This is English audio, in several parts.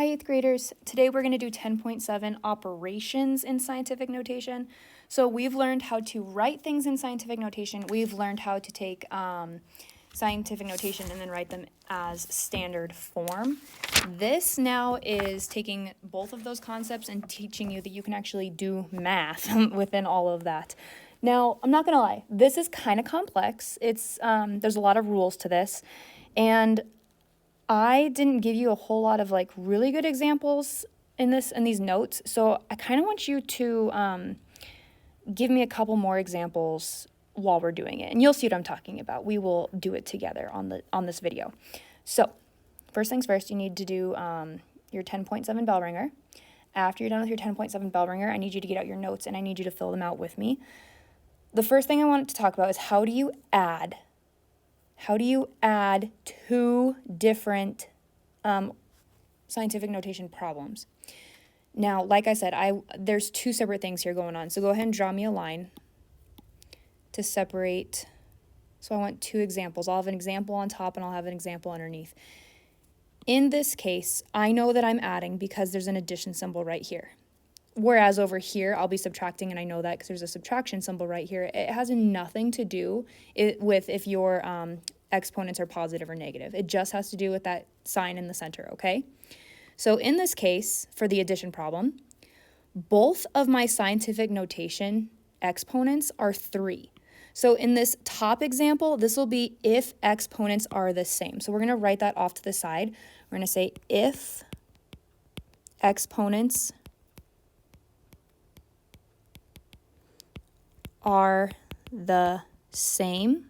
Hi, 8th graders. Today we're going to do 10.7 operations in scientific notation. So we've learned how to write things in scientific notation. We've learned how to take scientific notation and then write them as standard form. This now is taking both of those concepts and teaching you that you can actually do math within all of that. Now, I'm not going to lie, this is kind of complex. It's there's a lot of rules to this, and I didn't give you a whole lot of really good examples in these notes, so I kind of want you to give me a couple more examples while we're doing it, and you'll see what I'm talking about. We will do it together on this video. So, first things first, you need to do your 10.7 bell ringer. After you're done with your 10.7 bell ringer, I need you to get out your notes and I need you to fill them out with me. The first thing I want to talk about is how do you add? How do you add two different scientific notation problems? Now, like I said, there's two separate things here going on. So go ahead and draw me a line to separate. So I want two examples. I'll have an example on top and I'll have an example underneath. In this case, I know that I'm adding because there's an addition symbol right here. Whereas over here, I'll be subtracting, and I know that because there's a subtraction symbol right here. It has nothing to do with if your exponents are positive or negative. It just has to do with that sign in the center, okay? So in this case, for the addition problem, both of my scientific notation exponents are 3. So in this top example, this will be if exponents are the same. So we're going to write that off to the side. We're going to say if exponents are the same.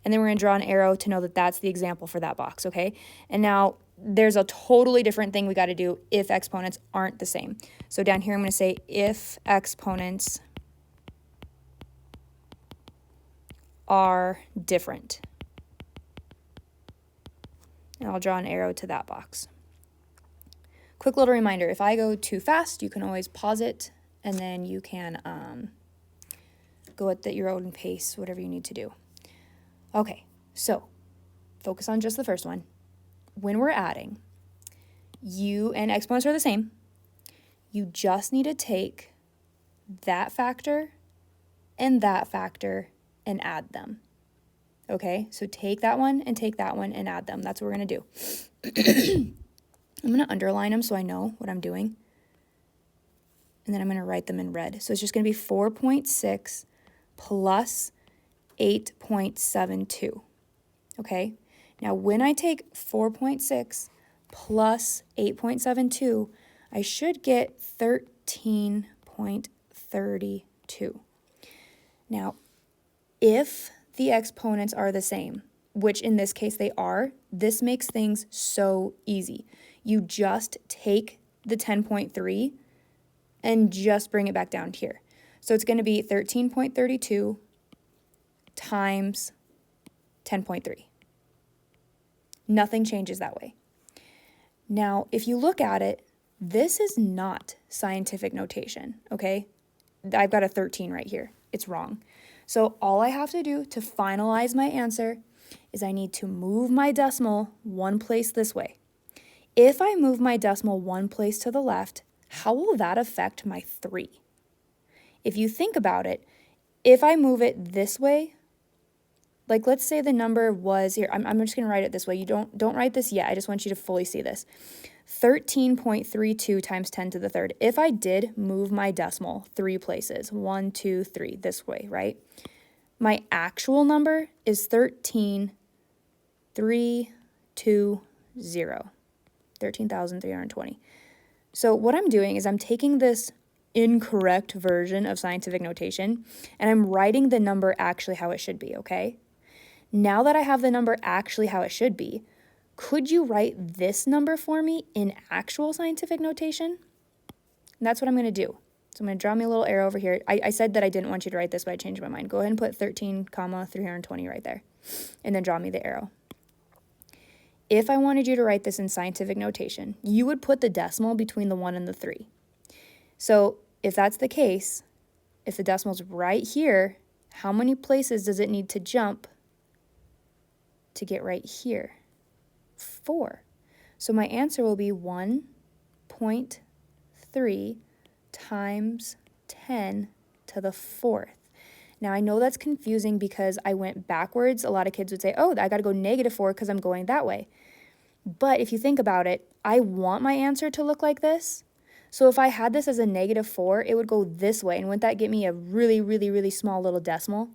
And then we're going to draw an arrow to know that that's the example for that box, okay? And now there's a totally different thing we got to do if exponents aren't the same. So down here I'm going to say if exponents are different. And I'll draw an arrow to that box. Quick little reminder, if I go too fast, you can always pause it, and then you can go at your own pace, whatever you need to do. Okay, so focus on just the first one. When we're adding, and exponents are the same, you just need to take that factor and and add them. Okay, so take that one and add them. That's what we're going to do. I'm going to underline them so I know what I'm doing. And then I'm going to write them in red. So it's just going to be 4.6 plus 8.72. Okay? Now, when I take 4.6 plus 8.72, I should get 13.32. Now, if the exponents are the same, which in this case they are, this makes things so easy. You just take the 10.3 and just bring it back down here. So it's going to be 13.32 times 10.3. Nothing changes that way. Now, if you look at it, this is not scientific notation, okay? I've got a 13 right here. It's wrong. So all I have to do to finalize my answer is I need to move my decimal one place this way. If I move my decimal one place to the left, how will that affect my 3? If you think about it, if I move it this way, let's say the number was here, I'm just going to write it this way. You don't write this yet. I just want you to fully see this. 13.32 times 10 to the third. If I did move my decimal 3 places, 1, 2, 3, this way, right? My actual number is 13,320. So what I'm doing is I'm taking this incorrect version of scientific notation and I'm writing the number actually how it should be, okay? Now that I have the number actually how it should be, could you write this number for me in actual scientific notation? And that's what I'm going to do. So I'm going to draw me a little arrow over here. I said that I didn't want you to write this, but I changed my mind. Go ahead and put 13,320 right there. And then draw me the arrow. If I wanted you to write this in scientific notation, you would put the decimal between the 1 and the 3. So if that's the case, if the decimal's right here, how many places does it need to jump to get right here? 4. So my answer will be 1.3 times 10 to the fourth. Now, I know that's confusing because I went backwards. A lot of kids would say, oh, I got to go -4 because I'm going that way. But if you think about it, I want my answer to look like this. So if I had this as a -4, it would go this way. And wouldn't that get me a really, really, really small little decimal?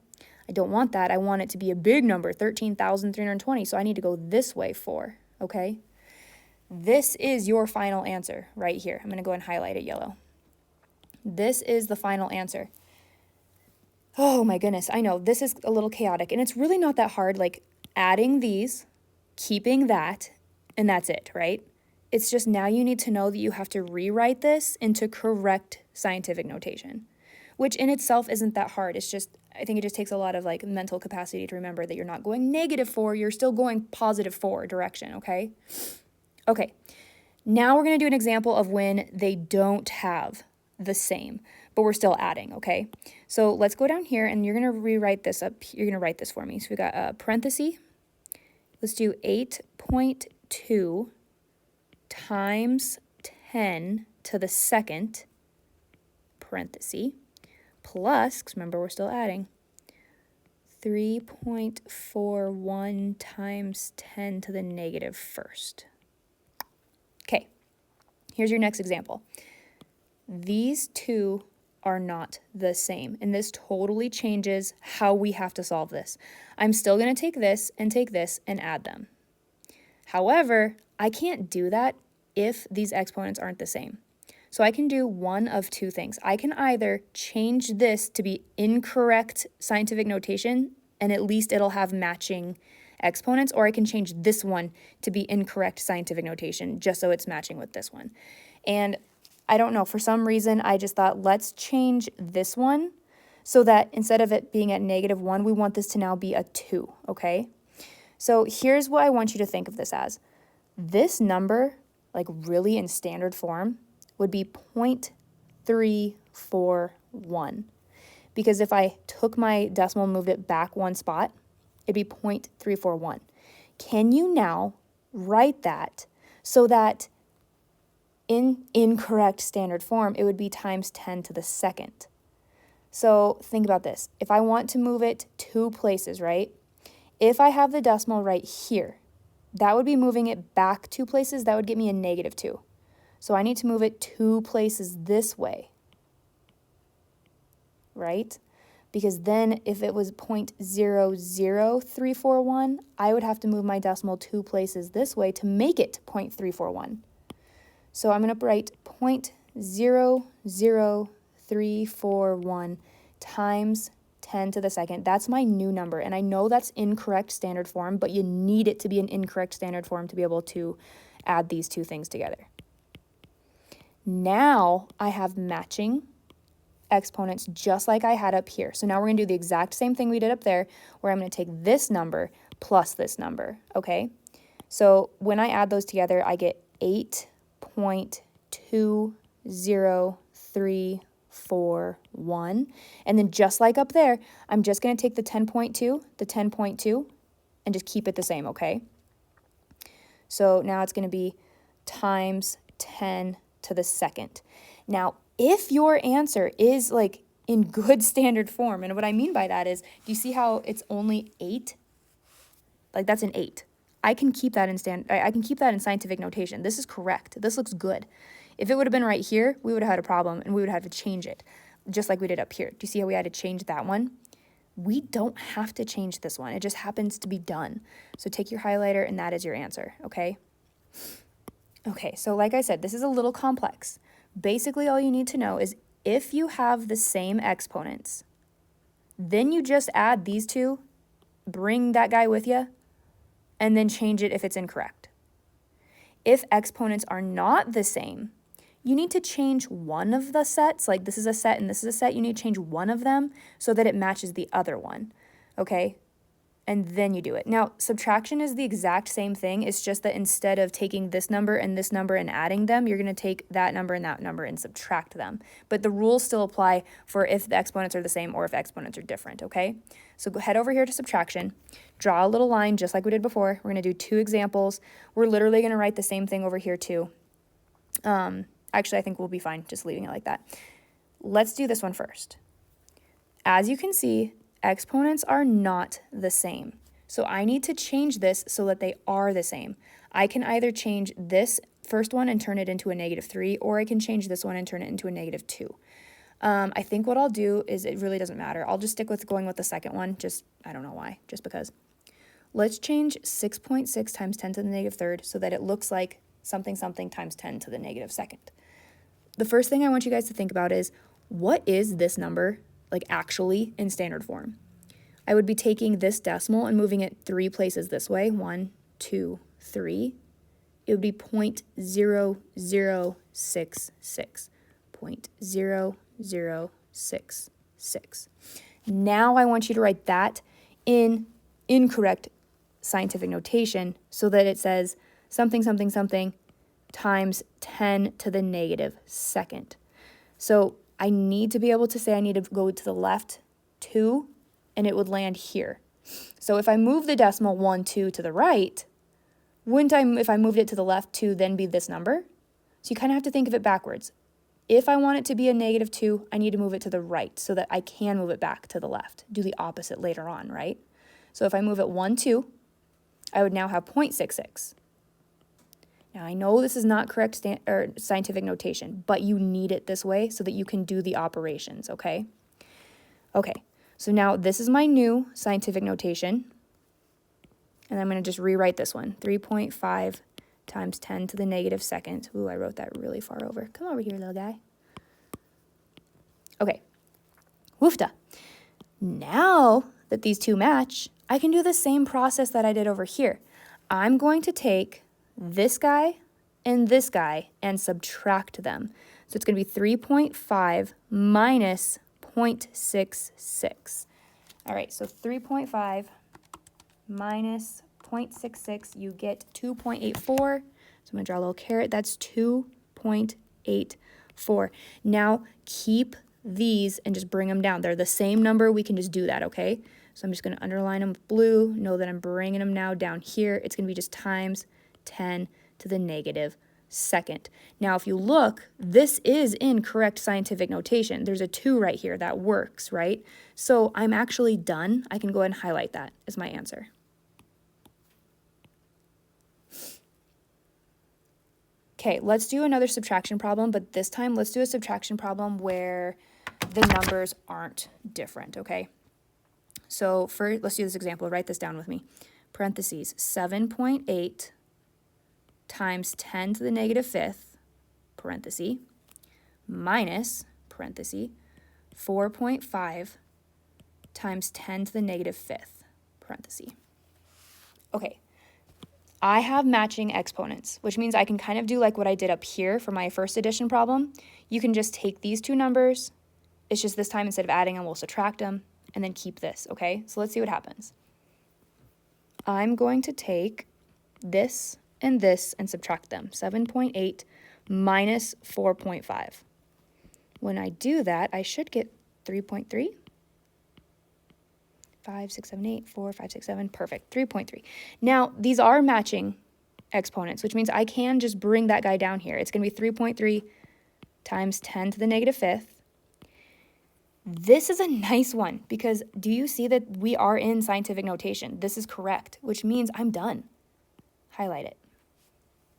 I don't want that. I want it to be a big number, 13,320. So I need to go this way 4, okay? This is your final answer right here. I'm going to go and highlight it yellow. This is the final answer. Oh my goodness, I know, this is a little chaotic, and it's really not that hard, like adding these, keeping that, and that's it, right? It's just now you need to know that you have to rewrite this into correct scientific notation, which in itself isn't that hard. It's just, I think it just takes a lot of like mental capacity to remember that you're not going -4, you're still going +4 direction, okay? Okay, now we're going to do an example of when they don't have the same, but we're still adding, okay? So let's go down here, and you're going to rewrite this up. You're going to write this for me. So we got a parenthesis. Let's do 8.2 times 10 to the second, parenthesis, plus, because remember we're still adding, 3.41 times 10 to the -1st. Okay, here's your next example. These two are not the same, and this totally changes how we have to solve this. I'm still going to take this and add them. However, I can't do that if these exponents aren't the same. So I can do one of two things. I can either change this to be incorrect scientific notation, and at least it'll have matching exponents, or I can change this one to be incorrect scientific notation just so it's matching with this one. And I don't know, for some reason, I just thought, let's change this one so that instead of it being at -1, we want this to now be a 2, okay? So here's what I want you to think of this as. This number, like really in standard form, would be 0.341. Because if I took my decimal and moved it back one spot, it'd be 0.341. Can you now write that so that in incorrect standard form, it would be times 10 to the second? So think about this. If I want to move it 2 places, right? If I have the decimal right here, that would be moving it back 2 places. That would get me a -2. So I need to move it 2 places this way, right? Because then if it was 0.00341, I would have to move my decimal 2 places this way to make it 0.341. So I'm going to write 0.00341 times 10 to the second. That's my new number, and I know that's incorrect standard form, but you need it to be an incorrect standard form to be able to add these two things together. Now I have matching exponents just like I had up here. So now we're going to do the exact same thing we did up there, where I'm going to take this number plus this number, okay? So when I add those together, I get 8.2031. And then just like up there, I'm just going to take the 10.2, and just keep it the same, okay? So now it's going to be times 10 to the second. Now, if your answer is like in good standard form, and what I mean by that is, do you see how it's only 8? Like that's an 8. I can keep that in scientific notation. This is correct. This looks good. If it would have been right here, we would have had a problem, and we would have to change it, just like we did up here. Do you see how we had to change that one? We don't have to change this one. It just happens to be done. So take your highlighter, and that is your answer, okay? Okay, so like I said, this is a little complex. Basically, all you need to know is if you have the same exponents, then you just add these two, bring that guy with you, and then change it if it's incorrect. If exponents are not the same, you need to change one of the sets, like this is a set and this is a set, you need to change one of them so that it matches the other one, okay? and then you do it. Now, subtraction is the exact same thing. It's just that instead of taking this number and adding them, you're going to take that number and subtract them. But the rules still apply for if the exponents are the same or if exponents are different, okay? So go head over here to subtraction, draw a little line just like we did before. We're going to do 2 examples. We're literally going to write the same thing over here too. Actually, I think we'll be fine just leaving it like that. Let's do this one first. As you can see, exponents are not the same. So I need to change this so that they are the same. I can either change this first one and turn it into a -3, or I can change this one and turn it into a -2. I think what I'll do is, it really doesn't matter. I'll just stick with going with the second one. I don't know why, just because. Let's change 6.6 times 10 to the -3rd so that it looks like something something times 10 to the -2nd. The first thing I want you guys to think about is, what is this number like actually in standard form? I would be taking this decimal and moving it 3 places this way. 1, 2, 3. It would be 0.0066. 0.0066. Now I want you to write that in incorrect scientific notation so that it says something something something times 10 to the -2nd. So I need to be able to say I need to go to the left 2, and it would land here. So if I move the decimal 1, 2 to the right, wouldn't I, if I moved it to the left 2, then be this number? So you kind of have to think of it backwards. If I want it to be a -2, I need to move it to the right so that I can move it back to the left. Do the opposite later on, right? So if I move it 1, 2, I would now have 0.66. Now, I know this is not correct scientific notation, but you need it this way so that you can do the operations, okay? Okay, so now this is my new scientific notation, and I'm going to just rewrite this one. 3.5 times 10 to the -2nd. Ooh, I wrote that really far over. Come over here, little guy. Okay, woofda. Now that these two match, I can do the same process that I did over here. I'm going to take this guy and subtract them. So it's going to be 3.5 minus 0.66. All right, so 3.5 minus 0.66, you get 2.84. So I'm going to draw a little caret. That's 2.84. Now keep these and just bring them down. They're the same number. We can just do that, okay? So I'm just going to underline them with blue. Know that I'm bringing them now down here. It's going to be just times 10 to the -2nd. Now, if you look, this is in correct scientific notation. There's a 2 right here. That works, right? So I'm actually done. I can go ahead and highlight that as my answer. Okay, let's do another subtraction problem, but this time let's do a subtraction problem where the numbers aren't different, okay? So first, let's do this example. Write this down with me. Parentheses, 7.8 times 10 to the -5th, parenthesis, minus, parenthesis, 4.5 times 10 to the -5th, parenthesis. Okay, I have matching exponents, which means I can kind of do like what I did up here for my first addition problem. You can just take these two numbers. It's just this time instead of adding them, we'll subtract them, and then keep this, okay? So let's see what happens. I'm going to take this and subtract them. 7.8 minus 4.5. When I do that, I should get 3.3. 5, 6, 7, 8, 4, 5, 6, 7. Perfect. 3.3. Now, these are matching exponents, which means I can just bring that guy down here. It's going to be 3.3 times 10 to the -5th. This is a nice one because do you see that we are in scientific notation? This is correct, which means I'm done. Highlight it.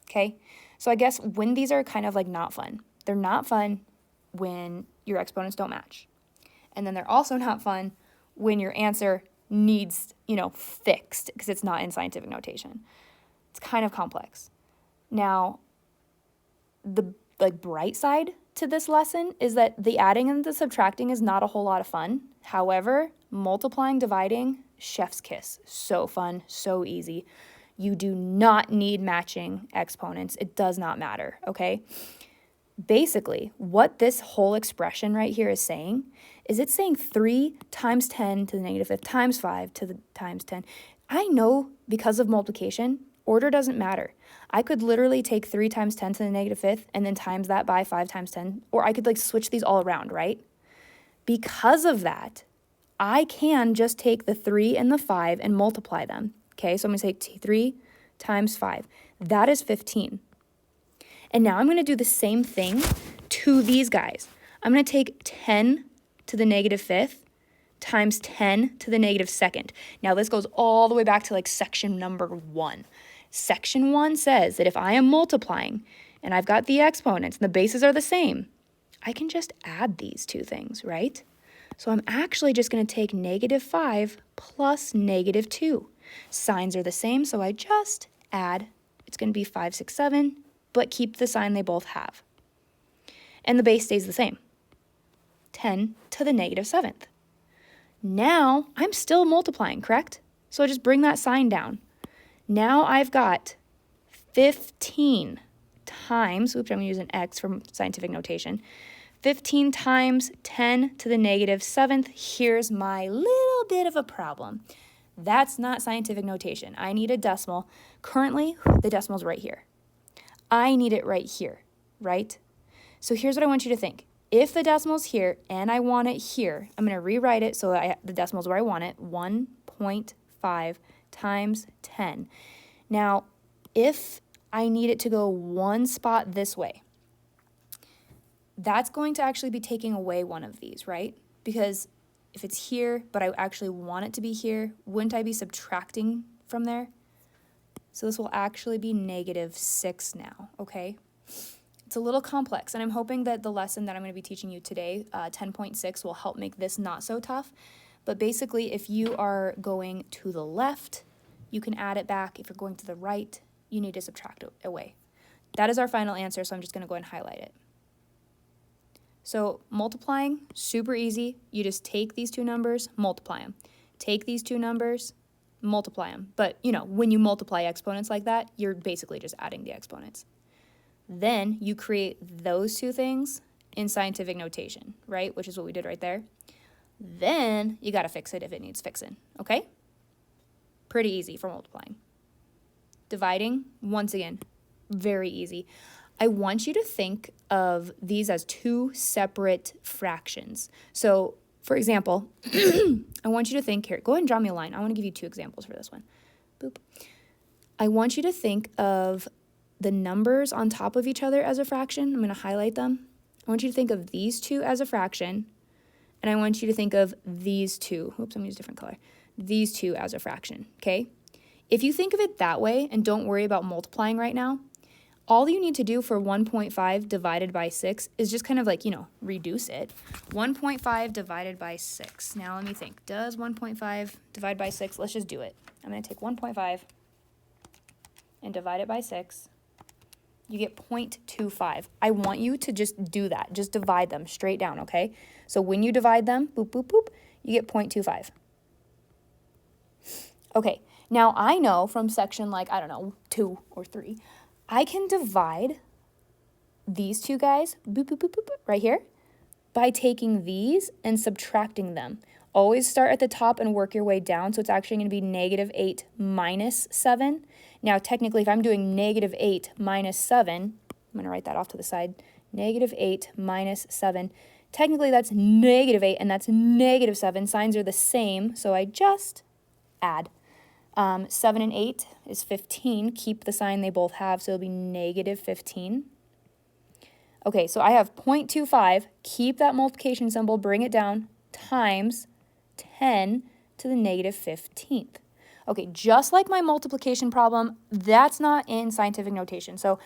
Okay? So I guess when these are kind of like not fun. They're not fun when your exponents don't match. And then they're also not fun when your answer needs, fixed because it's not in scientific notation. It's kind of complex. Now, the bright side to this lesson is that the adding and the subtracting is not a whole lot of fun. However, multiplying, dividing, chef's kiss. So fun, so easy. You do not need matching exponents. It does not matter, okay? basically, what this whole expression right here is saying is it's saying 3 times 10 to the negative fifth times 5 to the times 10. I know because of multiplication, order doesn't matter. I could literally take 3 times 10 to the negative fifth and then times that by 5 times 10, or I could like switch these all around, right? Because of that, I can just take the 3 and the 5 and multiply them. Okay, so I'm going to take 3 times 5. That is 15. And now I'm going to do the same thing to these guys. I'm going to take 10 to the negative fifth times 10 to the negative second. Now this goes all the way back to like section number 1. Section 1 says that if I am multiplying and I've got the exponents and the bases are the same, I can just add these two things, right? So I'm actually just going to take negative 5 plus negative 2. Signs are the same, so I just add. It's going to be 5, 6, 7, but keep the sign they both have. And the base stays the same, 10 to the negative 7th. Now I'm still multiplying, correct? So I just bring that sign down. Now I've got 15 times, oops, I'm going to use an X for scientific notation, 15 times 10 to the negative 7th. Here's my little bit of a problem. That's not scientific notation. I need a decimal. Currently, the decimal's right here. I need it right here, right? So here's what I want you to think. If the decimal's here and I want it here, I'm going to rewrite it so that the decimal's where I want it, 1.5 times 10. Now, if I need it to go one spot this way, that's going to actually be taking away one of these, right? Because if it's here, but I actually want it to be here, wouldn't I be subtracting from there? So this will actually be negative 6 now, okay? It's a little complex, and I'm hoping that the lesson that I'm going to be teaching you today, 10.6, will help make this not so tough. But basically, if you are going to the left, you can add it back. If you're going to the right, you need to subtract it away. That is our final answer, so I'm just going to go ahead and highlight it. So multiplying, super easy. You just take these two numbers, multiply them. Take these two numbers, multiply them. But, you know, when you multiply exponents like that, you're basically just adding the exponents. Then you create those two things in scientific notation, right? Which is what we did right there. Then you got to fix it if it needs fixing, okay? Pretty easy for multiplying. Dividing, once again, very easy. I want you to think of these as two separate fractions. So, for example, I want you to think here. Go ahead and draw me a line. I want to give you two examples for this one. Boop. I want you to think of the numbers on top of each other as a fraction. I'm going to highlight them. I want you to think of these two as a fraction, and I want you to think of these two. Oops, I'm going to use a different color. These two as a fraction, okay? If you think of it that way and don't worry about multiplying right now, all you need to do for 1.5 divided by 6 is just kind of like, you know, reduce it. 1.5 divided by 6. Now let me think. Does 1.5 divide by 6? Let's just do it. I'm going to take 1.5 and divide it by 6. You get 0.25. I want you to just do that. Just divide them straight down, okay? So when you divide them, boop, boop, boop, you get 0.25. Okay, now I know from section like, I don't know, 2 or 3, I can divide these two guys, boop, boop, boop, boop, boop, right here, by taking these and subtracting them. Always start at the top and work your way down, so it's actually going to be negative 8 minus 7. Now, technically, if I'm doing negative 8 minus 7, I'm going to write that off to the side, negative 8 minus 7. Technically, that's negative 8, and that's negative 7. Signs are the same, so I just add. 7 and 8 is 15. Keep the sign they both have, so it'll be negative 15. Okay, so I have 0.25. Keep that multiplication symbol, bring it down, times 10 to the negative 15th. Okay, just like my multiplication problem, that's not in scientific notation. So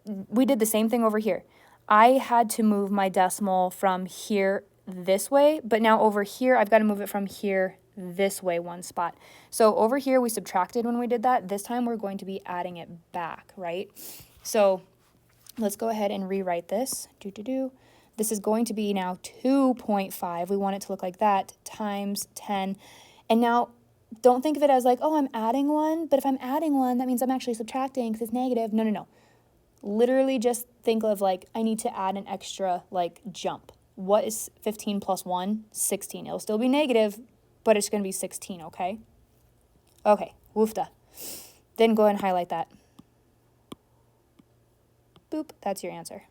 we did the same thing over here. I had to move my decimal from here this way, but now over here, I've got to move it from here this way one spot. So over here, we subtracted when we did that. This time, we're going to be adding it back, right? So let's go ahead and rewrite this. This is going to be now 2.5. We want it to look like that, times 10. And now, don't think of it as like, oh, I'm adding one. But if I'm adding one, that means I'm actually subtracting because it's negative. No, no, no. literally just think of like, I need to add an extra like jump. What is 15 plus 1? 16. It'll still be negative, but it's going to be 16, okay? Okay, woofda. Then go ahead and highlight that. Boop, that's your answer.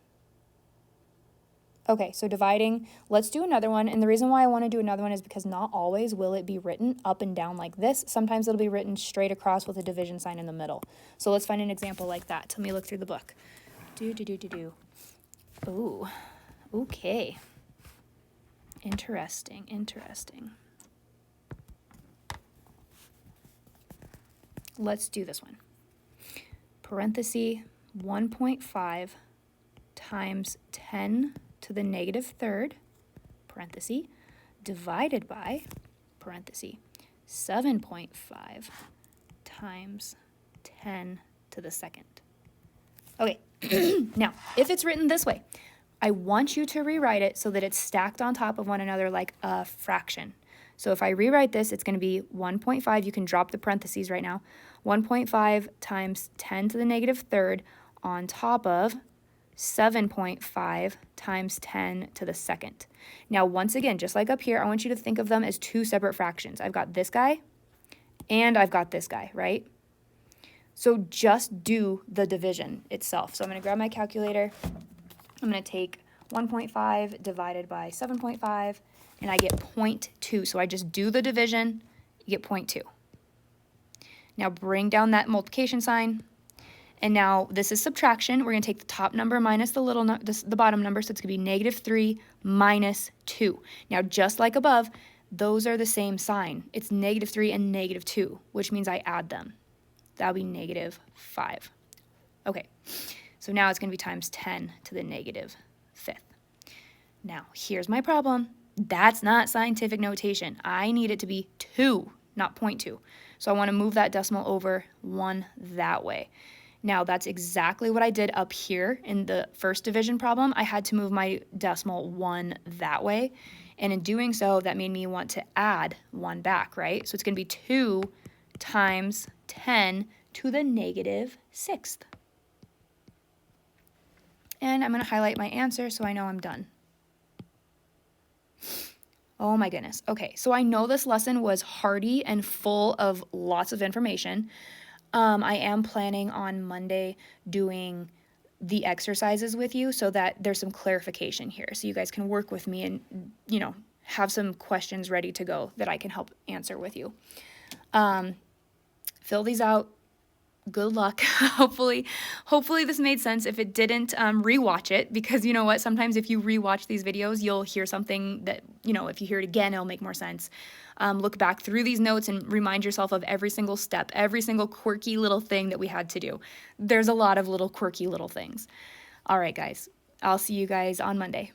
Okay, so dividing, let's do another one. And the reason why I want to do another one is because not always will it be written up and down like this. Sometimes it'll be written straight across with a division sign in the middle. So let's find an example like that. Let me look through the book. Ooh, okay. Interesting. Let's do this one. Parenthesis 1.5 times 10 to the negative third, parenthesis, divided by, parenthesis, 7.5 times 10 to the second. Okay, now, if it's written this way, I want you to rewrite it so that it's stacked on top of one another like a fraction. So if I rewrite this, it's going to be 1.5. You can drop the parentheses right now. 1.5 times 10 to the negative third on top of 7.5 times 10 to the second. Now, once again, just like up here, I want you to think of them as two separate fractions. I've got this guy and I've got this guy, right? So just do the division itself. So I'm going to grab my calculator. I'm going to take 1.5 divided by 7.5, and I get 0.2. So I just do the division, you get 0.2. Now bring down that multiplication sign. And now this is subtraction. We're going to take the top number minus the bottom number, so it's going to be negative 3 minus 2. Now, just like above, those are the same sign. It's negative 3 and negative 2, which means I add them. That'll be negative 5. Okay, so now it's going to be times 10 to the negative 5th. Now, here's my problem. That's not scientific notation. I need it to be 2, not 0.2. So I want to move that decimal over 1 that way. Now, that's exactly what I did up here in the first division problem. I had to move my decimal 1 that way. And in doing so, that made me want to add 1 back, right? So it's going to be 2 times 10 to the negative 6th. And I'm going to highlight my answer so I know I'm done. Oh my goodness. Okay, so I know this lesson was hearty and full of lots of information. I am planning on Monday doing the exercises with you so that there's some clarification here, so you guys can work with me and, you know, have some questions ready to go that I can help answer with you. Fill these out. Good luck. Hopefully this made sense. If it didn't, rewatch it, because you know what? Sometimes if you rewatch these videos, you'll hear something that, you know, if you hear it again, it'll make more sense. Look back through these notes and remind yourself of every single step, every single quirky little thing that we had to do. There's a lot of little quirky little things. All right, guys. I'll see you guys on Monday.